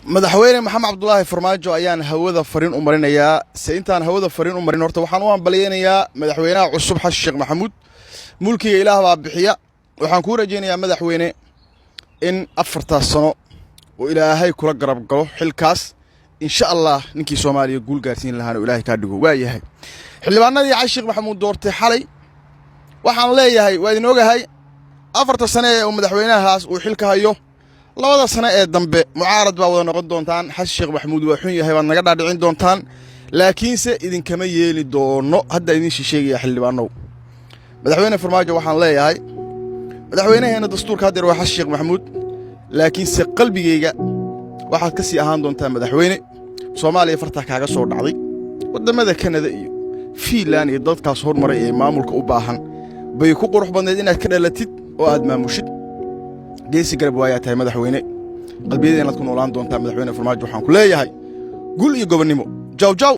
madaxweyne maxamed cabdullaahi farmaajo ayaan hawada fariin u marinayaa intaan hawada fariin u marin horta waxaan u ambaleynayaa madaxweynaha cusub xasan sheekh maxamuud mulkiga ilaah baa bixiya waxaan ku rajaynayaa madaxweyne in 4 sano oo ilaahay kula garab galo xilkaas insha Allah ninkii Soomaaliya guul gaarsiin lahaana ilaahay ka dhigo waa yahay xildhibaanadii xasan sheekh maxamuud doortay xalay waxaan leeyahay waa idin ogahay 4 sano ee madaxweynahaas uu xilka hayo labada sano ee dambe mucaarad baa wada noqon doontaan xasan sheekh maxamuud waa xun yahay baad naga dhaadhicin doontaan laakiinse idin kama yeeli doono hadda idin sheegaya xildhibaanow madaxweyne farmaajo waxaan leeyahay madaxweynaheena dastuurka hadda waa xasan sheekh maxamuud laakiinse qalbigeyga waxaad ka sii ahaan doontaa madaxweyne Soomaaliya farta kaaga soo dhacday wadamada Kanada iyo Finland iyo dadkaas hormaray ee maamulka u baahan bay ku qurux badneed inaad ka dhalatid oo aad maamushid geesi garab waayaa tahay madaxweyne qalbigeena ku noolaan doontaa madaxweyne farmaajo waxaan ku leeyahay gul iyo gobonimo jaw